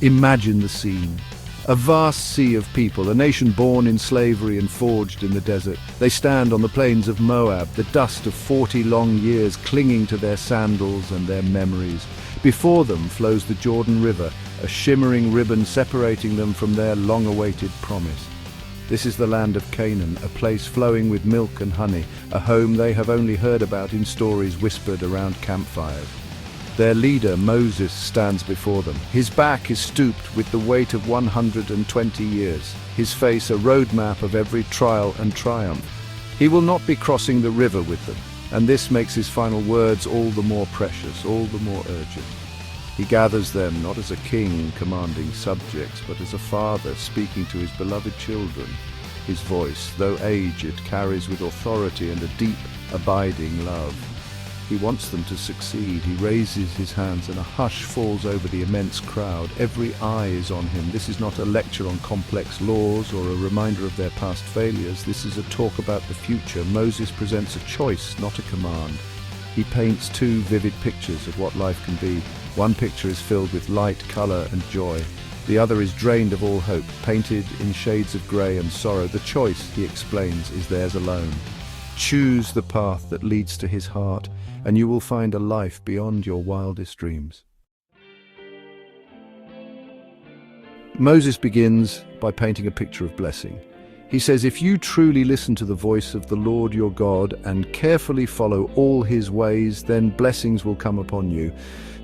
Imagine the scene. A vast sea of people, a nation born in slavery and forged in the desert. They stand on the plains of Moab, the dust of 40 long years clinging to their sandals and their memories. Before them flows the Jordan River, a shimmering ribbon separating them from their long-awaited promise. This is the land of Canaan, a place flowing with milk and honey, a home they have only heard about in stories whispered around campfires. Their leader, Moses, stands before them. His back is stooped with the weight of 120 years, his face a roadmap of every trial and triumph. He will not be crossing the river with them, and this makes his final words all the more precious, all the more urgent. He gathers them not as a king commanding subjects, but as a father speaking to his beloved children. His voice, though aged, carries with authority and a deep, abiding love. He wants them to succeed. He raises his hands and a hush falls over the immense crowd. Every eye is on him. This is not a lecture on complex laws or a reminder of their past failures. This is a talk about the future. Moses presents a choice, not a command. He paints two vivid pictures of what life can be. One picture is filled with light, color, and joy. The other is drained of all hope, painted in shades of gray and sorrow. The choice, he explains, is theirs alone. Choose the path that leads to his heart, and you will find a life beyond your wildest dreams. Moses begins by painting a picture of blessing. He says, if you truly listen to the voice of the Lord your God and carefully follow all his ways, then blessings will come upon you.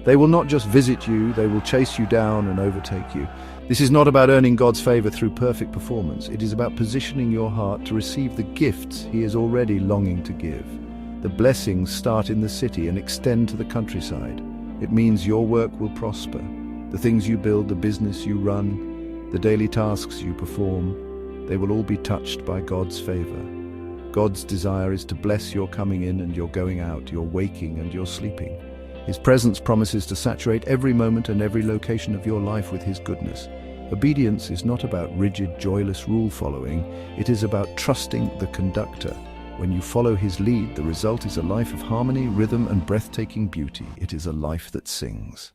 They will not just visit you, they will chase you down and overtake you. This is not about earning God's favor through perfect performance. It is about positioning your heart to receive the gifts he is already longing to give. The blessings start in the city and extend to the countryside. It means your work will prosper. The things you build, the business you run, the daily tasks you perform, they will all be touched by God's favor. God's desire is to bless your coming in and your going out, your waking and your sleeping. His presence promises to saturate every moment and every location of your life with his goodness. Obedience is not about rigid, joyless rule following. It is about trusting the conductor. When you follow his lead, the result is a life of harmony, rhythm, and breathtaking beauty. It is a life that sings.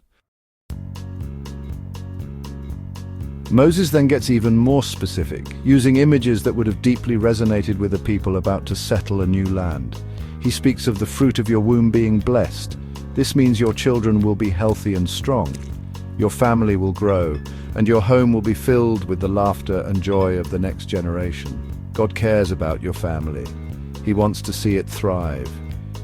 Moses then gets even more specific, using images that would have deeply resonated with a people about to settle a new land. He speaks of the fruit of your womb being blessed. This means your children will be healthy and strong. Your family will grow, and your home will be filled with the laughter and joy of the next generation. God cares about your family. He wants to see it thrive.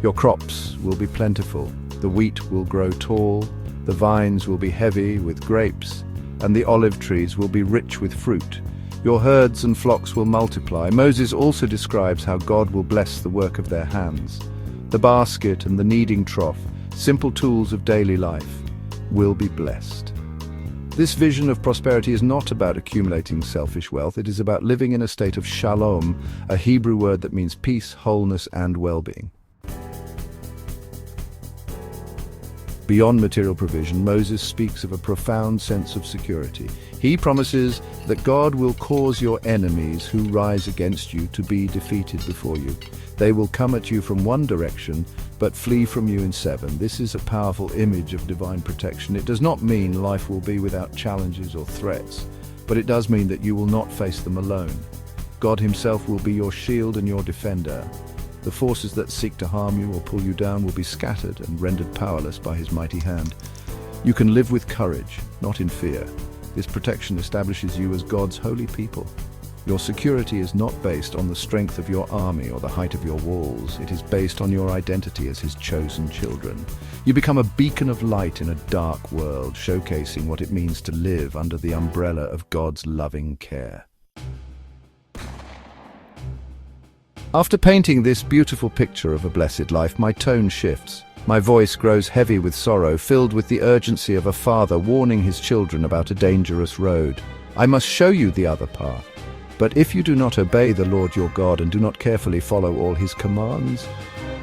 Your crops will be plentiful. The wheat will grow tall. The vines will be heavy with grapes, and the olive trees will be rich with fruit. Your herds and flocks will multiply. Moses also describes how God will bless the work of their hands. The basket and the kneading trough, simple tools of daily life, will be blessed. This vision of prosperity is not about accumulating selfish wealth. It is about living in a state of shalom, a Hebrew word that means peace, wholeness, and well-being. Beyond material provision, Moses speaks of a profound sense of security. He promises that God will cause your enemies who rise against you to be defeated before you. They will come at you from one direction, but flee from you in seven. This is a powerful image of divine protection. It does not mean life will be without challenges or threats, but it does mean that you will not face them alone. God himself will be your shield and your defender. The forces that seek to harm you or pull you down will be scattered and rendered powerless by his mighty hand. You can live with courage, not in fear. This protection establishes you as God's holy people. Your security is not based on the strength of your army or the height of your walls. It is based on your identity as his chosen children. You become a beacon of light in a dark world, showcasing what it means to live under the umbrella of God's loving care. After painting this beautiful picture of a blessed life, my tone shifts. My voice grows heavy with sorrow, filled with the urgency of a father warning his children about a dangerous road. I must show you the other path. But if you do not obey the Lord your God and do not carefully follow all his commands,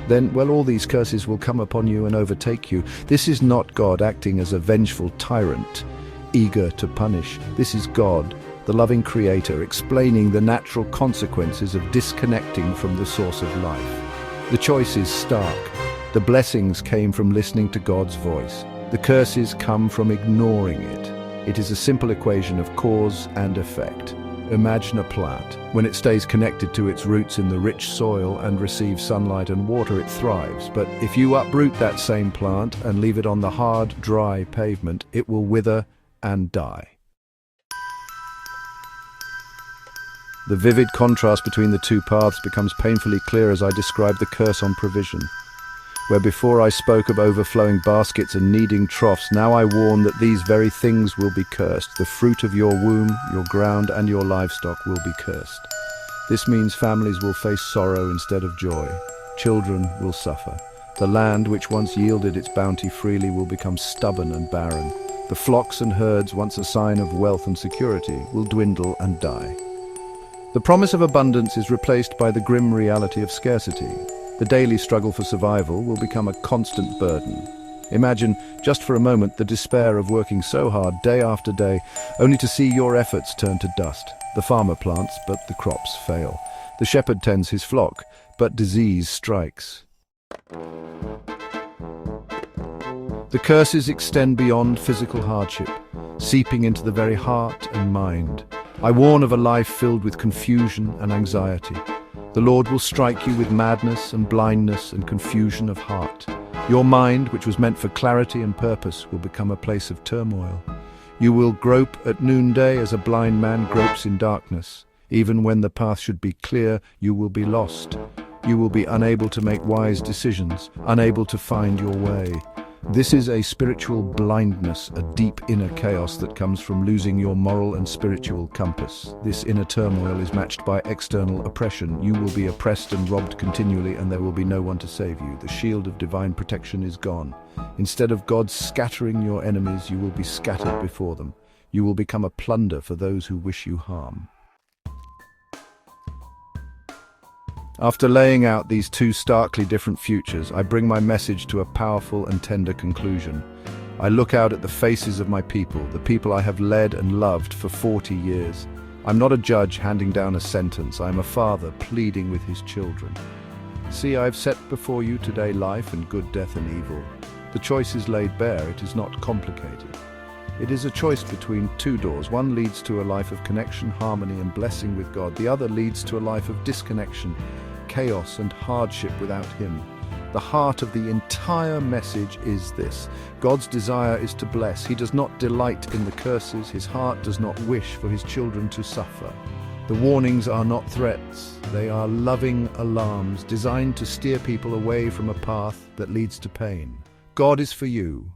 then, well, all these curses will come upon you and overtake you. This is not God acting as a vengeful tyrant, eager to punish. This is God, the loving Creator, explaining the natural consequences of disconnecting from the source of life. The choice is stark. The blessings came from listening to God's voice. The curses come from ignoring it. It is a simple equation of cause and effect. Imagine a plant. When it stays connected to its roots in the rich soil and receives sunlight and water, it thrives. But if you uproot that same plant and leave it on the hard, dry pavement, it will wither and die. The vivid contrast between the two paths becomes painfully clear as I describe the curse on provision. Where before I spoke of overflowing baskets and kneading troughs, now I warn that these very things will be cursed. The fruit of your womb, your ground, and your livestock will be cursed. This means families will face sorrow instead of joy. Children will suffer. The land, which once yielded its bounty freely, will become stubborn and barren. The flocks and herds, once a sign of wealth and security, will dwindle and die. The promise of abundance is replaced by the grim reality of scarcity. The daily struggle for survival will become a constant burden. Imagine, just for a moment, the despair of working so hard day after day, only to see your efforts turn to dust. The farmer plants, but the crops fail. The shepherd tends his flock, but disease strikes. The curses extend beyond physical hardship, seeping into the very heart and mind. I warn of a life filled with confusion and anxiety. The Lord will strike you with madness and blindness and confusion of heart. Your mind, which was meant for clarity and purpose, will become a place of turmoil. You will grope at noonday as a blind man gropes in darkness. Even when the path should be clear, you will be lost. You will be unable to make wise decisions, unable to find your way. This is a spiritual blindness, a deep inner chaos that comes from losing your moral and spiritual compass. This inner turmoil is matched by external oppression. You will be oppressed and robbed continually, and there will be no one to save you. The shield of divine protection is gone. Instead of God scattering your enemies, you will be scattered before them. You will become a plunder for those who wish you harm. After laying out these two starkly different futures, I bring my message to a powerful and tender conclusion. I look out at the faces of my people, the people I have led and loved for 40 years. I'm not a judge handing down a sentence. I am a father pleading with his children. See, I have set before you today life and good, death and evil. The choice is laid bare. It is not complicated. It is a choice between two doors. One leads to a life of connection, harmony and blessing with God. The other leads to a life of disconnection, chaos and hardship without Him. The heart of the entire message is this: God's desire is to bless. He does not delight in the curses. His heart does not wish for His children to suffer. The warnings are not threats. They are loving alarms designed to steer people away from a path that leads to pain. God is for you.